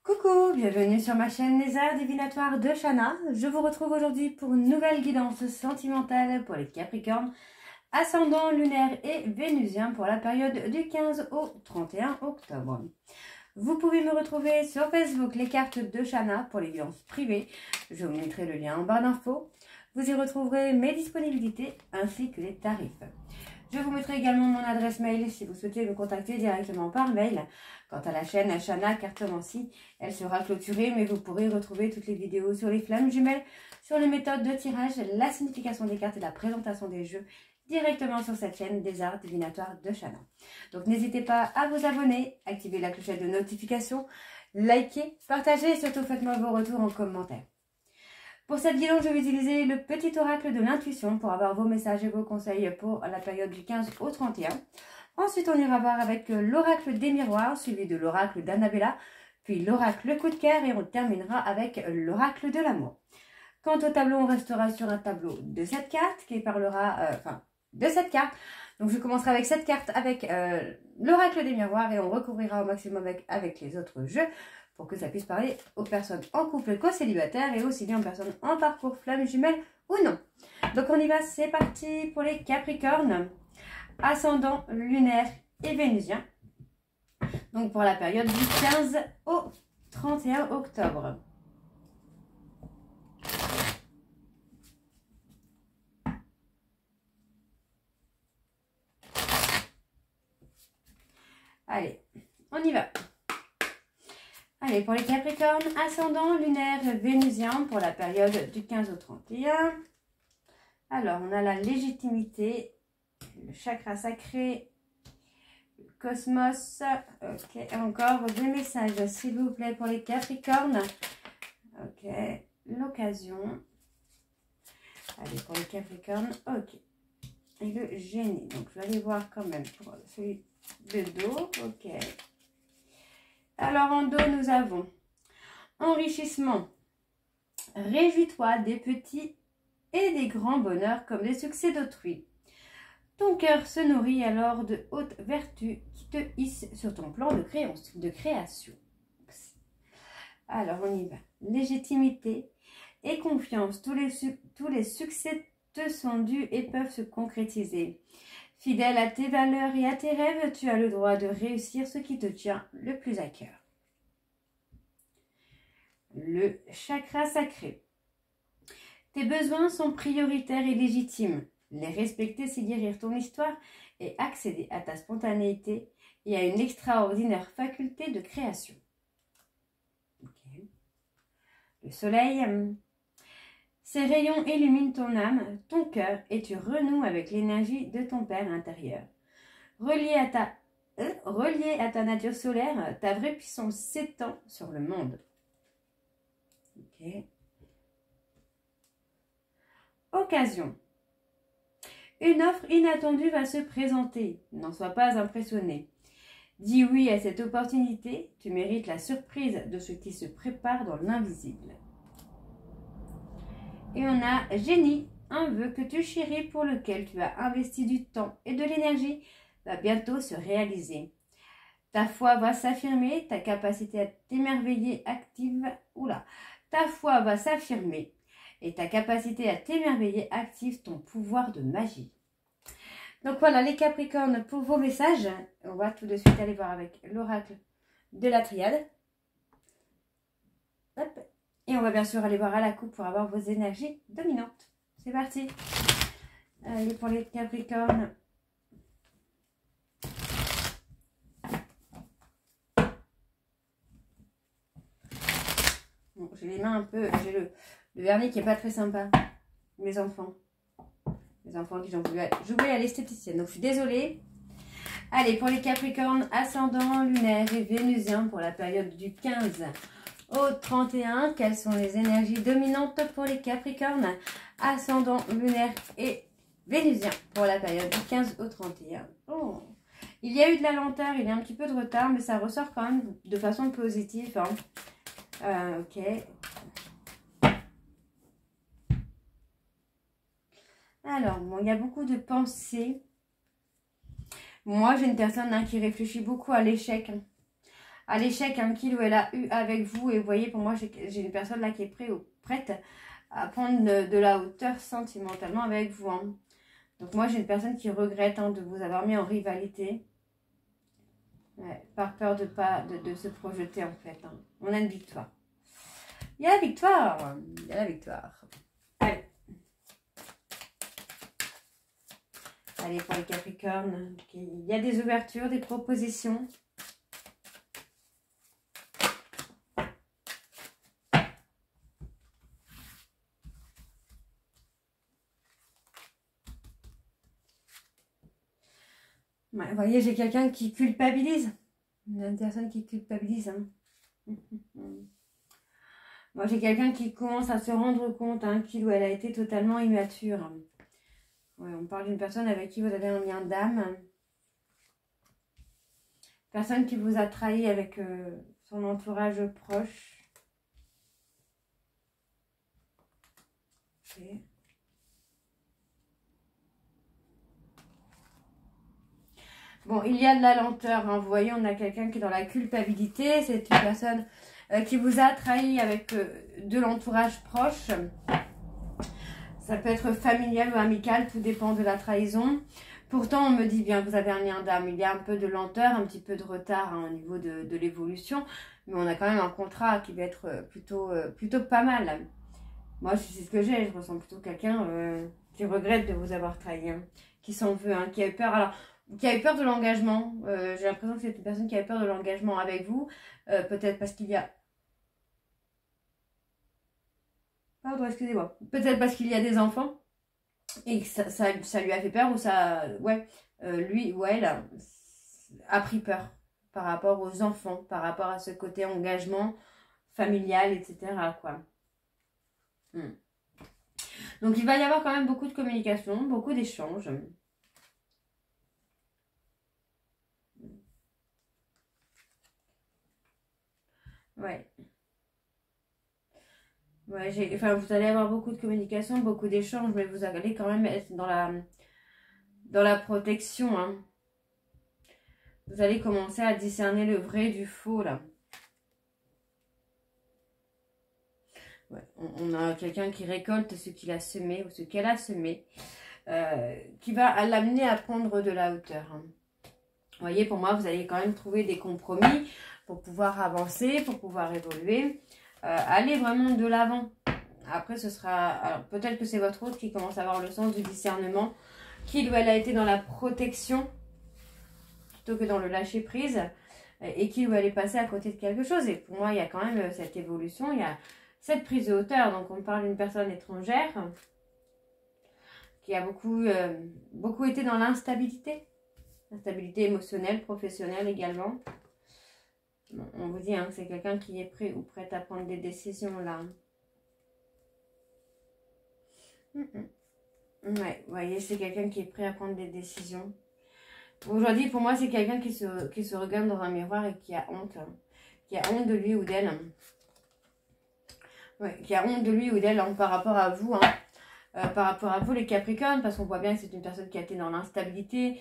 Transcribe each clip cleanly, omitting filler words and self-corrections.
Coucou, bienvenue sur ma chaîne Les Arts Divinatoires de Shana. Je vous retrouve aujourd'hui pour une nouvelle guidance sentimentale pour les Capricornes, ascendant lunaire et vénusien pour la période du 15 au 31 octobre. Vous pouvez me retrouver sur Facebook Les Cartes de Shana pour les guidances privées. Je vous mettrai le lien en barre d'infos. Vous y retrouverez mes disponibilités ainsi que les tarifs. Je vous mettrai également mon adresse mail si vous souhaitez me contacter directement par mail. Quant à la chaîne Shana Cartomancie, elle sera clôturée, mais vous pourrez retrouver toutes les vidéos sur les flammes jumelles, sur les méthodes de tirage, la signification des cartes et la présentation des jeux directement sur cette chaîne des Arts Divinatoires de Shana. Donc n'hésitez pas à vous abonner, activer la clochette de notification, liker, partager et surtout faites-moi vos retours en commentaire. Pour cette guidance, je vais utiliser le petit oracle de l'intuition pour avoir vos messages et vos conseils pour la période du 15 au 31. Ensuite, on ira voir avec l'oracle des miroirs, suivi de l'oracle d'Annabella, puis l'oracle coup de cœur et on terminera avec l'oracle de l'amour. Quant au tableau, on restera sur un tableau de 7 cartes qui parlera, de 7 cartes. Donc, je commencerai avec 7 cartes avec l'oracle des miroirs et on recouvrira au maximum avec les autres jeux, pour que ça puisse parler aux personnes en couple co-célibataire et aussi bien aux personnes en parcours flamme jumelle ou non. Donc on y va, c'est parti pour les Capricornes, ascendant lunaire et vénusien. Donc pour la période du 15 au 31 octobre. Allez, on y va. Allez, pour les Capricornes, ascendant lunaire vénusien pour la période du 15 au 31. Alors, on a la légitimité, le chakra sacré, le cosmos. Ok, et encore des messages, s'il vous plaît, pour les Capricornes. Ok, l'occasion. Allez, pour les Capricornes, ok. Et le génie. Donc, je vais aller voir quand même pour celui de dos. Ok. Alors, en dos, nous avons enrichissement. Réjouis-toi des petits et des grands bonheurs comme des succès d'autrui. Ton cœur se nourrit alors de hautes vertus qui te hissent sur ton plan de création. Alors, on y va. Légitimité et confiance. Tous les succès te sont dus et peuvent se concrétiser. Fidèle à tes valeurs et à tes rêves, tu as le droit de réussir ce qui te tient le plus à cœur. Le chakra sacré. Tes besoins sont prioritaires et légitimes. Les respecter, c'est guérir ton histoire et accéder à ta spontanéité et à une extraordinaire faculté de création. Okay. Le soleil. Ces rayons illuminent ton âme, ton cœur et tu renoues avec l'énergie de ton Père intérieur. Relié à ta nature solaire, ta vraie puissance s'étend sur le monde. Okay. Occasion. Une offre inattendue va se présenter. N'en sois pas impressionné. Dis oui à cette opportunité. Tu mérites la surprise de ce qui se prépare dans l'invisible. Et on a génie, un vœu que tu chéris pour lequel tu as investi du temps et de l'énergie va bientôt se réaliser. Ta foi va s'affirmer, ta capacité à t'émerveiller active. Ta foi va s'affirmer et ta capacité à t'émerveiller active ton pouvoir de magie. Donc voilà les Capricornes pour vos messages. On va tout de suite aller voir avec l'oracle de la triade. Hop. Et on va bien sûr aller voir à la coupe pour avoir vos énergies dominantes. C'est parti. Allez, pour les Capricornes. Bon, j'ai les mains un peu... J'ai le vernis qui n'est pas très sympa. Mes enfants. Les enfants qui ont joué à l'esthéticienne. Donc, je suis désolée. Allez, pour les Capricornes, ascendant lunaire et vénusien pour la période du 15 au 31, quelles sont les énergies dominantes pour les Capricornes, ascendant lunaire et vénusien pour la période du 15 au 31. Oh. Il y a eu de la lenteur, il y a un petit peu de retard, mais ça ressort quand même de façon positive. Hein. Ok. Alors, bon, il y a beaucoup de pensées. Moi, j'ai une personne qui réfléchit beaucoup à l'échec. à l'échec hein, qu'il ou elle a eu avec vous. Et vous voyez, pour moi, j'ai une personne là qui est prête ou prête à prendre de la hauteur sentimentalement avec vous. Hein. Donc moi, j'ai une personne qui regrette hein, de vous avoir mis en rivalité. Ouais, par peur de se projeter en fait. Hein. On a une victoire. Il y a la victoire. Il y a la victoire. Allez. Allez, pour les Capricornes. Il y a des ouvertures, des propositions. Ouais, vous voyez, j'ai quelqu'un qui culpabilise. Une personne qui culpabilise. Hein. Moi, j'ai quelqu'un qui commence à se rendre compte hein, qu'il ou elle a été totalement immature. Ouais, on parle d'une personne avec qui vous avez un lien d'âme. Personne qui vous a trahi avec son entourage proche. Okay. Bon, il y a de la lenteur. Hein. Vous voyez, on a quelqu'un qui est dans la culpabilité. C'est une personne qui vous a trahi avec de l'entourage proche. Ça peut être familial ou amical, tout dépend de la trahison. Pourtant, on me dit bien que vous avez un lien d'âme. Il y a un peu de lenteur, un petit peu de retard hein, au niveau de l'évolution. Mais on a quand même un contrat qui va être plutôt pas mal. Moi, c'est ce que j'ai. Je ressens plutôt quelqu'un qui regrette de vous avoir trahi. Hein, qui s'en veut, hein, qui a eu peur. Alors, qui a eu peur de l'engagement. J'ai l'impression que c'est une personne qui a eu peur de l'engagement avec vous. Peut-être parce qu'il y a... Pardon, excusez-moi. Peut-être parce qu'il y a des enfants et que ça lui a fait peur ou ça... Ouais, lui ou elle a pris peur par rapport aux enfants, par rapport à ce côté engagement familial, etc. quoi. Donc, il va y avoir quand même beaucoup de communication, beaucoup d'échanges. Ouais. Ouais, enfin, vous allez avoir beaucoup de communication, beaucoup d'échanges, mais vous allez quand même être dans la protection. Hein. Vous allez commencer à discerner le vrai du faux, là. Ouais, on a quelqu'un qui récolte ce qu'il a semé ou ce qu'elle a semé, qui va l'amener à prendre de la hauteur. Hein. Vous voyez, pour moi, vous allez quand même trouver des compromis pour pouvoir avancer, pour pouvoir évoluer. Aller vraiment de l'avant. Après, ce sera... Alors, peut-être que c'est votre autre qui commence à avoir le sens du discernement. Qu'il ou elle a été dans la protection plutôt que dans le lâcher-prise. Et qu'il ou elle est passé à côté de quelque chose. Et pour moi, il y a quand même cette évolution. Il y a cette prise de hauteur. Donc, on parle d'une personne étrangère qui a beaucoup été dans l'instabilité. Instabilité émotionnelle, professionnelle également. On vous dit hein, que c'est quelqu'un qui est prêt ou prête à prendre des décisions là. Ouais, vous voyez, c'est quelqu'un qui est prêt à prendre des décisions. Aujourd'hui, pour moi, c'est quelqu'un qui se regarde dans un miroir et qui a honte. Hein, qui a honte de lui ou d'elle. Ouais, qui a honte de lui ou d'elle hein, par rapport à vous. Hein, par rapport à vous, les Capricornes, parce qu'on voit bien que c'est une personne qui a été dans l'instabilité,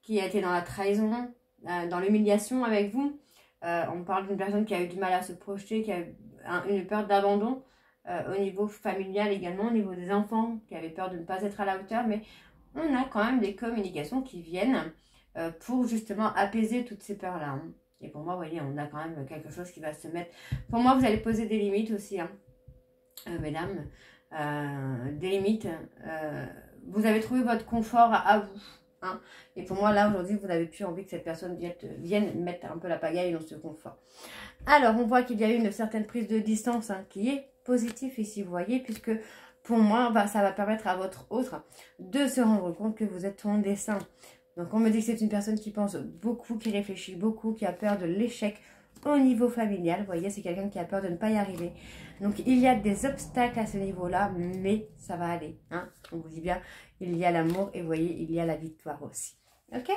qui a été dans la trahison, dans l'humiliation avec vous. On parle d'une personne qui a eu du mal à se projeter, qui a eu une peur d'abandon au niveau familial également, au niveau des enfants, qui avait peur de ne pas être à la hauteur. Mais on a quand même des communications qui viennent pour justement apaiser toutes ces peurs-là. Hein. Et pour moi, vous voyez, on a quand même quelque chose qui va se mettre... Pour moi, vous allez poser des limites aussi, hein, mesdames. Des limites. Vous avez trouvé votre confort à vous. Hein. Et pour moi, là, aujourd'hui, vous n'avez plus envie que cette personne vienne mettre un peu la pagaille dans ce confort. Alors, on voit qu'il y a eu une certaine prise de distance hein, qui est positive ici, vous voyez, puisque pour moi, ça va permettre à votre autre de se rendre compte que vous êtes son dessein. Donc, on me dit que c'est une personne qui pense beaucoup, qui réfléchit beaucoup, qui a peur de l'échec au niveau familial. Vous voyez, c'est quelqu'un qui a peur de ne pas y arriver. Donc, il y a des obstacles à ce niveau-là, mais ça va aller. Hein. On vous dit bien, il y a l'amour et vous voyez, il y a la victoire aussi. Ok?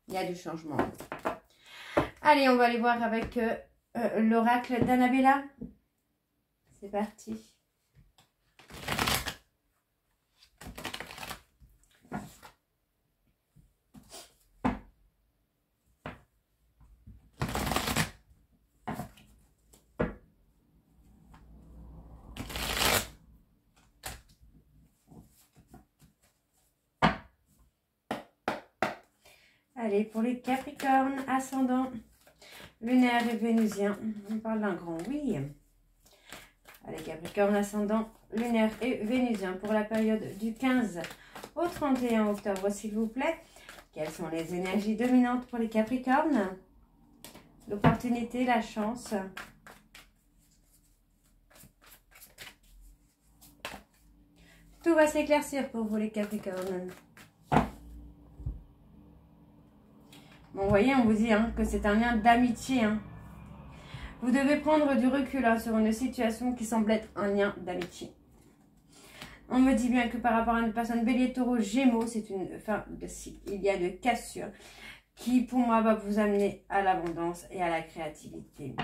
Il y a du changement. Allez, on va aller voir avec l'oracle d'Annabella. C'est parti. Allez, pour les Capricornes, ascendant lunaire et vénusien. On parle d'un grand oui. Allez, Capricorne, ascendant lunaire et vénusien pour la période du 15 au 31 octobre, s'il vous plaît. Quelles sont les énergies dominantes pour les Capricornes? L'opportunité, la chance. Tout va s'éclaircir pour vous les Capricornes. Bon, vous voyez, on vous dit que c'est un lien d'amitié. Vous devez prendre du recul sur une situation qui semble être un lien d'amitié. On me dit bien que par rapport à une personne bélier, taureau, gémeaux, c'est une fin de cycle. Il y a de cassures qui, pour moi, va vous amener à l'abondance et à la créativité.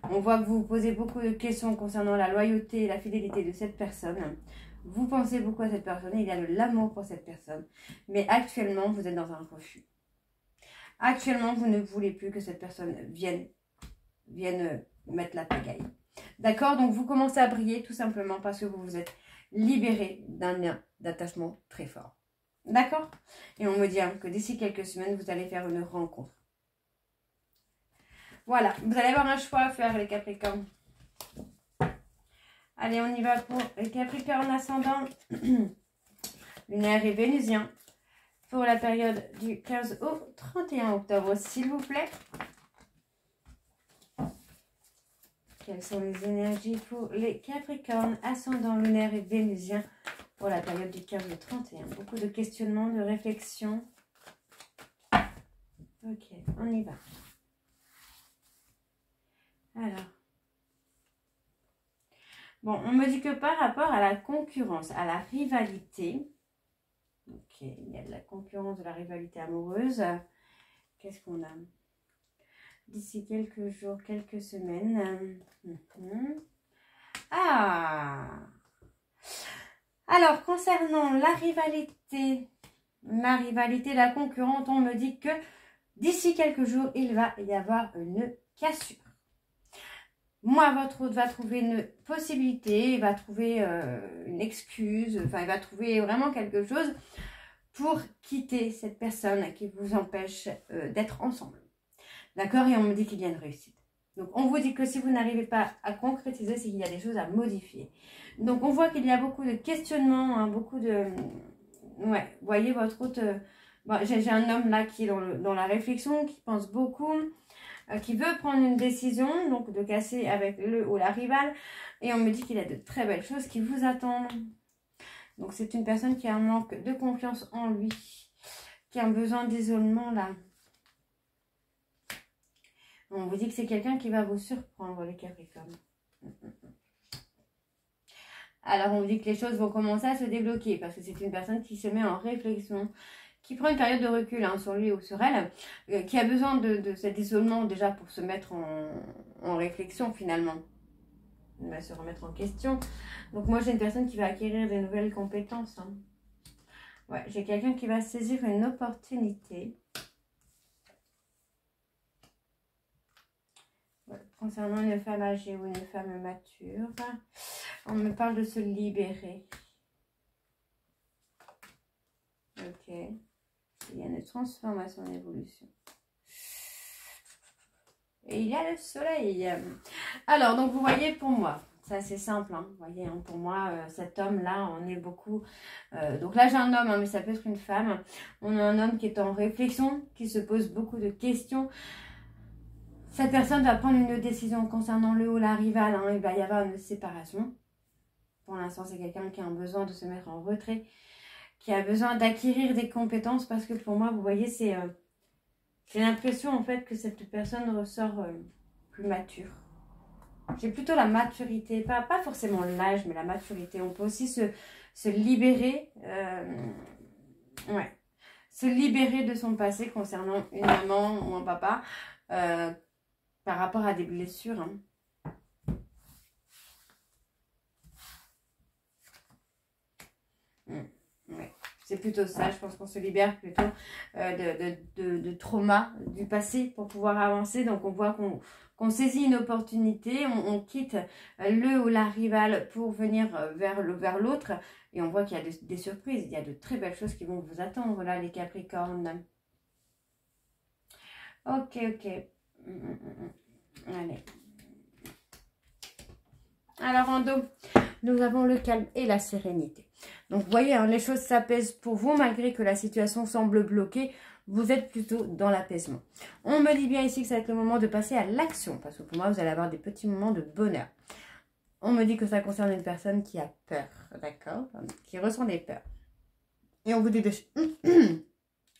On voit que vous vous posez beaucoup de questions concernant la loyauté et la fidélité de cette personne. Vous pensez beaucoup à cette personne, il y a de l'amour pour cette personne. Mais actuellement, vous êtes dans un refus. Actuellement, vous ne voulez plus que cette personne vienne mettre la pagaille. D'accord? Donc, vous commencez à briller tout simplement parce que vous vous êtes libéré d'un lien d'attachement très fort. D'accord? Et on me dit que d'ici quelques semaines, vous allez faire une rencontre. Voilà, vous allez avoir un choix à faire, les Capricornes. Allez, on y va pour les Capricornes ascendant lunaire et vénusien pour la période du 15 au 31 octobre, s'il vous plaît. Quelles sont les énergies pour les Capricornes ascendant lunaire et vénusien pour la période du 15 au 31? Beaucoup de questionnements, de réflexions. Ok, on y va. Alors. Bon, on me dit que par rapport à la concurrence, à la rivalité, ok, il y a de la concurrence, de la rivalité amoureuse. Qu'est-ce qu'on a? D'ici quelques jours, quelques semaines. Ah! Alors, concernant la rivalité, la concurrente, on me dit que d'ici quelques jours, il va y avoir une cassure. Moi, votre hôte va trouver une possibilité, il va trouver une excuse, enfin, il va trouver vraiment quelque chose pour quitter cette personne qui vous empêche d'être ensemble. D'accord? Et on me dit qu'il y a une réussite. Donc, on vous dit que si vous n'arrivez pas à concrétiser, c'est qu'il y a des choses à modifier. Donc, on voit qu'il y a beaucoup de questionnements, beaucoup de... Ouais, vous voyez, votre hôte... Bon, j'ai un homme là qui est dans la réflexion, qui pense beaucoup, qui veut prendre une décision, donc de casser avec le ou la rivale. Et on me dit qu'il y a de très belles choses qui vous attendent. Donc, c'est une personne qui a un manque de confiance en lui, qui a un besoin d'isolement là. On vous dit que c'est quelqu'un qui va vous surprendre, les Capricornes. Alors, on vous dit que les choses vont commencer à se débloquer parce que c'est une personne qui se met en réflexion, qui prend une période de recul sur lui ou sur elle, qui a besoin de cet isolement déjà pour se mettre en réflexion finalement. Il va se remettre en question. Donc, moi, j'ai une personne qui va acquérir des nouvelles compétences. Ouais, j'ai quelqu'un qui va saisir une opportunité. Concernant une femme âgée ou une femme mature, on me parle de se libérer. Ok. Il y a une transformation, une évolution. Et il y a le soleil. Alors, donc vous voyez pour moi, c'est assez simple. Vous voyez, pour moi, cet homme-là, on est beaucoup... donc là, j'ai un homme, mais ça peut être une femme. On a un homme qui est en réflexion, qui se pose beaucoup de questions. Cette personne va prendre une décision concernant le ou la rivale. Il va y avoir une séparation. Pour l'instant, c'est quelqu'un qui a un besoin de se mettre en retrait, qui a besoin d'acquérir des compétences parce que pour moi, vous voyez, j'ai l'impression en fait que cette personne ressort plus mature. J'ai plutôt la maturité, pas forcément l'âge, mais la maturité. On peut aussi se libérer, se libérer de son passé concernant une maman ou un papa. Par rapport à des blessures. Ouais. C'est plutôt ça, je pense qu'on se libère plutôt de trauma du passé pour pouvoir avancer. Donc on voit qu'on saisit une opportunité, on quitte le ou la rivale pour venir vers l'autre. Et on voit qu'il y a des surprises, il y a de très belles choses qui vont vous attendre là, les Capricornes. Ok, ok. Allez. Alors en dos, nous avons le calme et la sérénité. Donc vous voyez, hein, les choses s'apaisent pour vous malgré que la situation semble bloquée. Vous êtes plutôt dans l'apaisement. On me dit bien ici que ça va être le moment de passer à l'action. Parce que pour moi, vous allez avoir des petits moments de bonheur. On me dit que ça concerne une personne qui a peur. D'accord? Qui ressent des peurs. Et on vous dit de...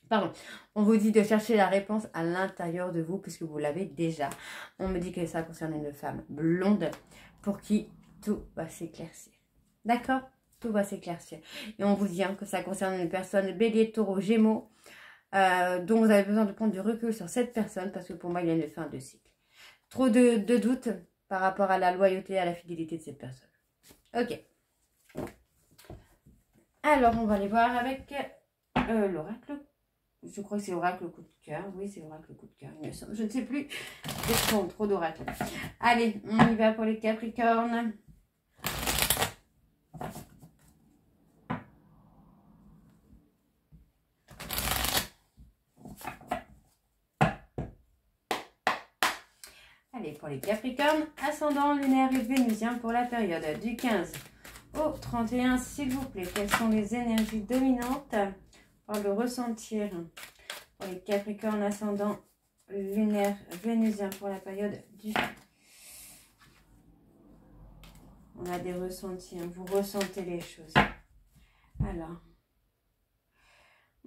Pardon. On vous dit de chercher la réponse à l'intérieur de vous puisque vous l'avez déjà. On me dit que ça concerne une femme blonde pour qui tout va s'éclaircir. D'accord? Tout va s'éclaircir. Et on vous dit hein, que ça concerne une personne bélier, taureau, gémeaux, dont vous avez besoin de prendre du recul sur cette personne parce que pour moi, il y a une fin de cycle. Trop de doutes par rapport à la loyauté et à la fidélité de cette personne. Ok. Alors, on va aller voir avec l'oracle. Je crois que c'est l'oracle coup de cœur. Oui, c'est l'oracle coup de cœur. Je ne sais plus. J'ai trop d'oracles. Allez, on y va pour les Capricornes. Allez, pour les Capricornes, ascendant lunaire et vénusien pour la période du 15 au 31, s'il vous plaît. Quelles sont les énergies dominantes pour le ressentir pour les Capricornes, ascendant lunaire vénusien pour la période du... On a des ressentis, hein. Vous ressentez les choses. Alors,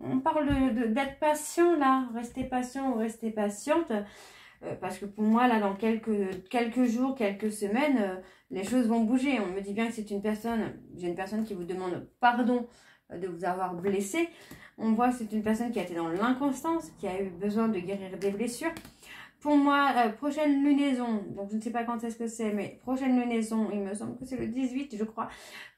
on parle d'être patient là, restez patient ou restez patiente. Parce que pour moi, là, dans quelques jours, quelques semaines, les choses vont bouger. On me dit bien que c'est une personne, j'ai une personne qui vous demande pardon de vous avoir blessé. On voit que c'est une personne qui a été dans l'inconstance, qui a eu besoin de guérir des blessures. Pour moi, prochaine lunaison, donc je ne sais pas quand est-ce que c'est, mais prochaine lunaison, il me semble que c'est le 18, je crois.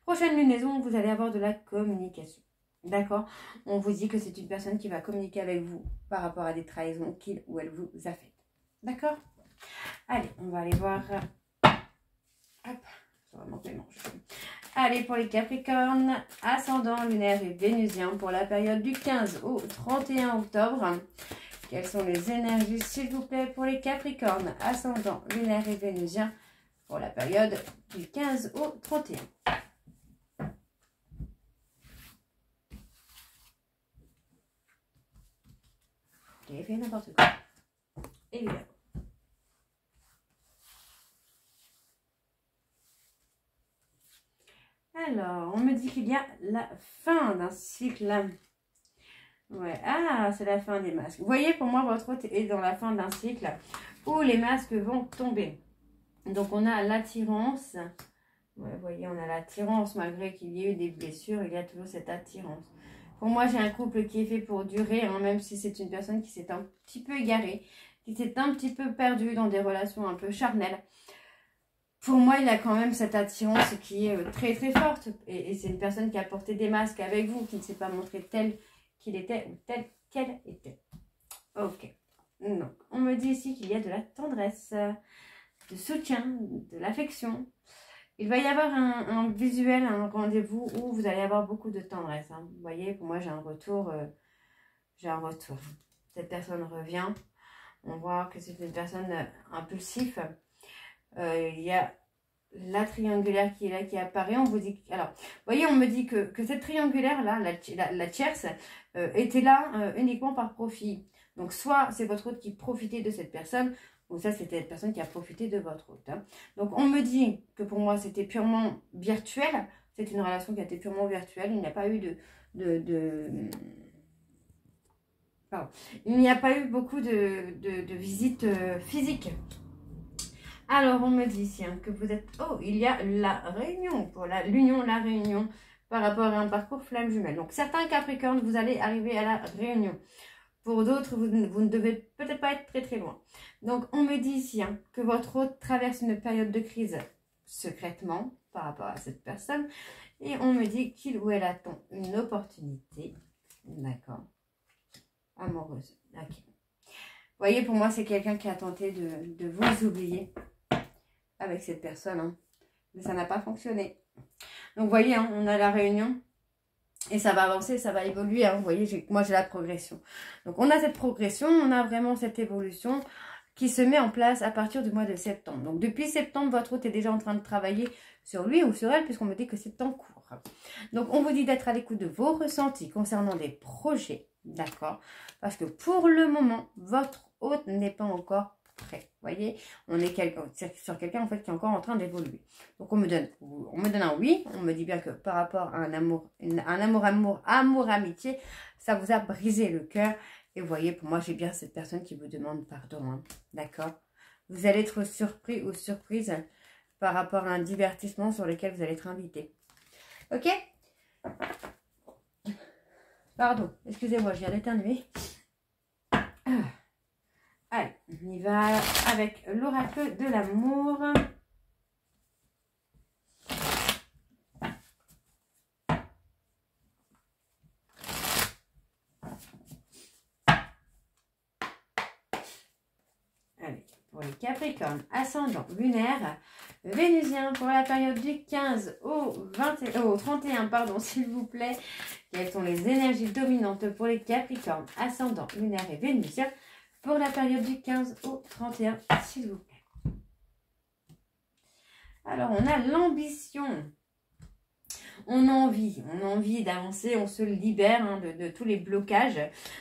Prochaine lunaison, vous allez avoir de la communication. D'accord? On vous dit que c'est une personne qui va communiquer avec vous par rapport à des trahisons qu'il ou elle vous a faites. D'accord? Allez, on va aller voir. Hop, ça va manquer, non. Allez, pour les Capricornes, ascendant lunaire et vénusien pour la période du 15 au 31 octobre. Quelles sont les énergies, s'il vous plaît, pour les Capricornes, ascendant lunaire et vénusien pour la période du 15 au 31? J'ai fait n'importe quoi. Évidemment. Alors, on me dit qu'il y a la fin d'un cycle. Ouais, ah, c'est la fin des masques. Vous voyez, pour moi, votre hôte est dans la fin d'un cycle où les masques vont tomber. Donc, on a l'attirance. Ouais, vous voyez, on a l'attirance. Malgré qu'il y ait eu des blessures, il y a toujours cette attirance. Pour moi, j'ai un couple qui est fait pour durer, hein, même si c'est une personne qui s'est un petit peu égarée, qui s'est un petit peu perdue dans des relations un peu charnelles. Pour moi, il y a quand même cette attirance qui est très très forte. Et c'est une personne qui a porté des masques avec vous, qui ne s'est pas montré tel qu'il était ou telle qu'elle était. Ok. Donc, on me dit ici qu'il y a de la tendresse, de soutien, de l'affection. Il va y avoir un visuel, un rendez-vous où vous allez avoir beaucoup de tendresse. Hein. Vous voyez, pour moi, j'ai un retour. Cette personne revient. On voit que c'est une personne impulsive. Il y a la triangulaire qui est là, qui apparaît. On vous dit, alors, vous voyez, on me dit que cette triangulaire là, la tierce, était là uniquement par profit. Donc, soit c'est votre hôte qui profitait de cette personne, ou ça, c'était cette personne qui a profité de votre hôte. Hein. Donc, on me dit que pour moi, c'était purement virtuel. C'est une relation qui a été purement virtuelle. Il n'y a pas eu Pardon. Il n'y a pas eu beaucoup de visites physiques. Alors, on me dit ici hein, que vous êtes... Oh, il y a la réunion, pour l'union, la réunion, par rapport à un parcours flamme jumelle. Donc, certains Capricornes, vous allez arriver à la réunion. Pour d'autres, vous ne devez peut-être pas être très très loin. Donc, on me dit ici hein, que votre hôte traverse une période de crise secrètement par rapport à cette personne. Et on me dit qu'il ou elle attend une opportunité. D'accord. Amoureuse. Ok. Vous voyez, pour moi, c'est quelqu'un qui a tenté de vous oublier avec cette personne. Hein. Mais ça n'a pas fonctionné. Donc, vous voyez, hein, on a la réunion. Et ça va avancer, ça va évoluer, hein. Vous voyez, moi j'ai la progression. Donc on a cette progression, on a vraiment cette évolution qui se met en place à partir du mois de septembre. Donc depuis septembre, votre hôte est déjà en train de travailler sur lui ou sur elle, puisqu'on me dit que c'est en cours. Donc on vous dit d'être à l'écoute de vos ressentis concernant des projets, d'accord? Parce que pour le moment, votre hôte n'est pas encore prêt. Vous voyez, on est sur quelqu'un en fait qui est encore en train d'évoluer. Donc on me donne un oui, on me dit bien que par rapport à un amour, amitié, ça vous a brisé le cœur. Et vous voyez, pour moi, j'ai bien cette personne qui vous demande pardon, hein, d'accord? Vous allez être surpris ou surprise par rapport à un divertissement sur lequel vous allez être invité. Ok? Pardon, excusez-moi, je viens d'éternuer. Allez, on y va avec l'oracle de l'amour. Allez, pour les Capricornes, ascendant lunaire, Vénusien, pour la période du 15 au 31, pardon, s'il vous plaît. Quelles sont les énergies dominantes pour les Capricornes, ascendant lunaire et Vénusien pour la période du 15 au 31, s'il vous plaît. Alors, on a l'ambition. On a envie d'avancer, on se libère, hein, de tous les blocages.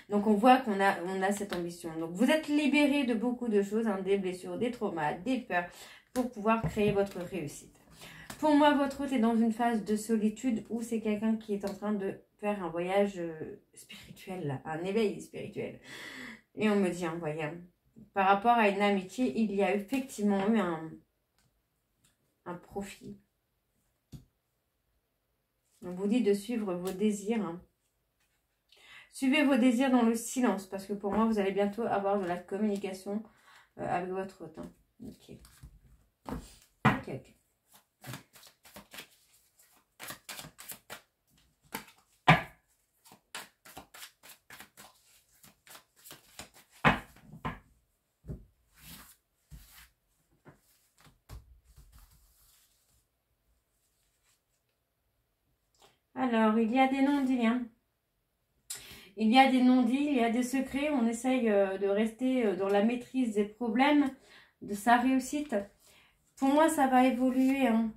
Donc, on voit qu'on a cette ambition. Donc, vous êtes libéré de beaucoup de choses, hein, des blessures, des traumas, des peurs, pour pouvoir créer votre réussite. Pour moi, votre hôte est dans une phase de solitude où c'est quelqu'un qui est en train de faire un voyage spirituel, là, un éveil spirituel. Et on me dit, hein, voyez, par rapport à une amitié, il y a effectivement eu un profit. On vous dit de suivre vos désirs. Hein. Suivez vos désirs dans le silence, parce que pour moi, vous allez bientôt avoir de la communication avec votre hôte. Hein. Ok. Ok. Alors, il y a des non-dits. Hein. Il y a des non-dits, il y a des secrets. On essaye de rester dans la maîtrise des problèmes, de sa réussite. Pour moi, ça va évoluer. Hein.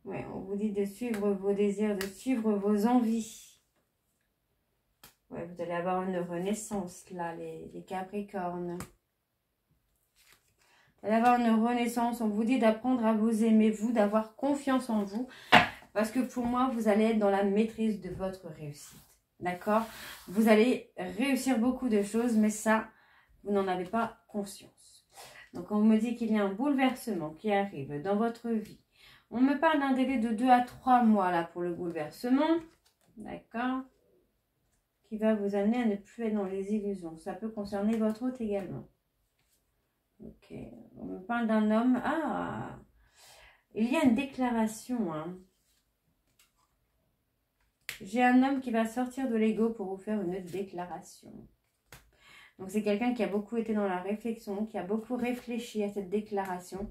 Ouais, on vous dit de suivre vos désirs, de suivre vos envies. Ouais, vous allez avoir une renaissance, là, les Capricornes. Vous allez avoir une renaissance. On vous dit d'apprendre à vous aimer, vous, d'avoir confiance en vous. Parce que pour moi, vous allez être dans la maîtrise de votre réussite. D'accord? Vous allez réussir beaucoup de choses, mais ça, vous n'en avez pas conscience. Donc, on me dit qu'il y a un bouleversement qui arrive dans votre vie. On me parle d'un délai de 2 à 3 mois là pour le bouleversement. D'accord? Qui va vous amener à ne plus être dans les illusions. Ça peut concerner votre hôte également. Ok. On me parle d'un homme. Ah! Il y a une déclaration, hein. J'ai un homme qui va sortir de l'ego pour vous faire une déclaration. Donc, c'est quelqu'un qui a beaucoup été dans la réflexion, qui a beaucoup réfléchi à cette déclaration,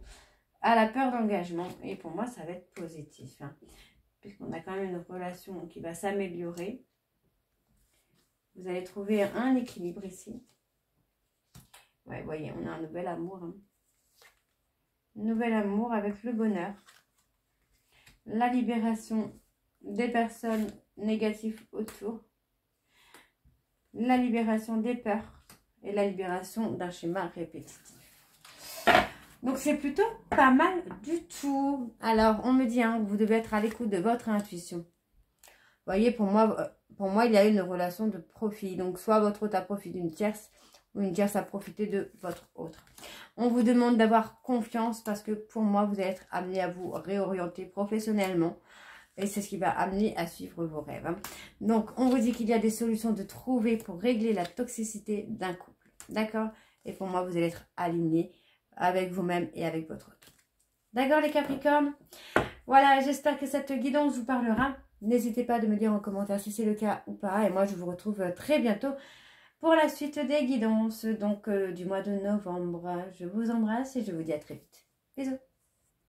à la peur d'engagement. Et pour moi, ça va être positif. Hein, puisqu'on a quand même une relation qui va s'améliorer. Vous allez trouver un équilibre ici. Ouais, vous voyez, on a un nouvel amour. Hein. Nouvel amour avec le bonheur. La libération des personnes négatives autour. La libération des peurs. Et la libération d'un schéma répétitif. Donc, c'est plutôt pas mal du tout. Alors, on me dit hein, que vous devez être à l'écoute de votre intuition. Vous voyez, pour moi, il y a une relation de profit. Donc, soit votre hôte a profité d'une tierce, ou une tierce a profité de votre autre. On vous demande d'avoir confiance parce que pour moi, vous allez être amené à vous réorienter professionnellement. Et c'est ce qui va amener à suivre vos rêves. Hein. Donc, on vous dit qu'il y a des solutions de trouver pour régler la toxicité d'un couple. D'accord? Et pour moi, vous allez être aligné avec vous-même et avec votre autre. D'accord, les Capricornes? Voilà, j'espère que cette guidance vous parlera. N'hésitez pas à me dire en commentaire si c'est le cas ou pas. Et moi, je vous retrouve très bientôt pour la suite des guidances donc du mois de novembre. Je vous embrasse et je vous dis à très vite. Bisous.